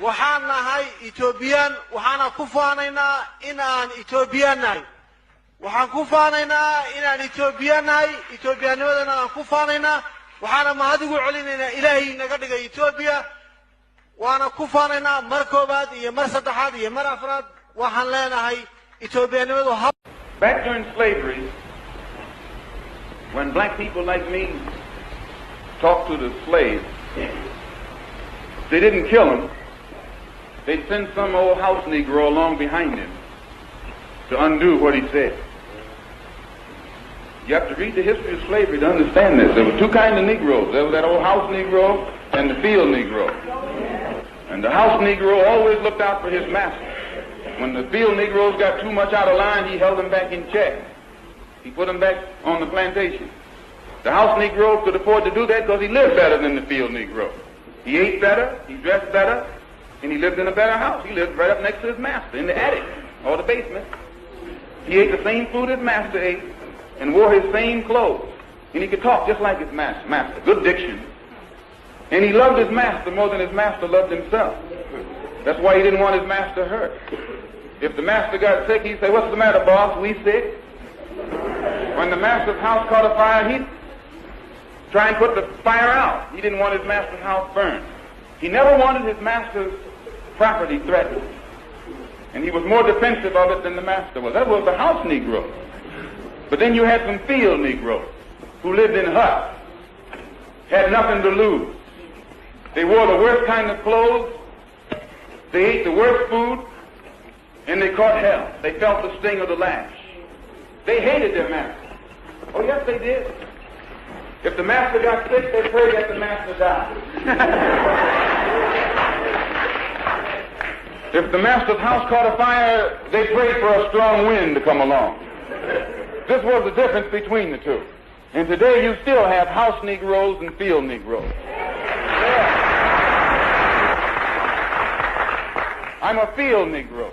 وحنا هاي إثيوبيان وحنا كفانينا إن إثيوبيان هاي وحنا كفانينا إن إثيوبيان هاي إثيوبيان ودنا كفانينا وحنا ما هذا علينا إلهي نقدر إثيوبيا وأنا كفانينا مركوبات يمرسدحات يمرأفراد وحنا لنا هاي إثيوبيان ودنا. Back during slavery, when black people like me talked to the slaves, they didn't kill him. They'd send some old house Negro along behind him to undo what he said. You have to read the history of slavery to understand this. There were two kinds of Negroes. There was that old house Negro and the field Negro. And the house Negro always looked out for his master. When the field Negroes got too much out of line, he held them back in check. He put them back on the plantation. The house Negro could afford to do that because he lived better than the field Negro. He ate better, he dressed better, and he lived in a better house. He lived right up next to his master in the attic or the basement. He ate the same food his master ate and wore his same clothes. And he could talk just like his master. Good diction. And he loved his master more than his master loved himself. That's why he didn't want his master hurt. If the master got sick, he'd say, "What's the matter, boss? We sick?" When the master's house caught a fire, he'd try and put the fire out. He didn't want his master's house burned. He never wanted his master's property threatened. And he was more defensive of it than the master was. That was the house Negro. But then you had some field Negroes who lived in huts, had nothing to lose. They wore the worst kind of clothes, they ate the worst food, and they caught hell. They felt the sting of the lash. They hated their master. Oh yes, they did. If the master got sick, they prayed that the master died. If the master's house caught a fire, they prayed for a strong wind to come along. This was the difference between the two. And today you still have house Negroes and field Negroes. I'm a field Negro.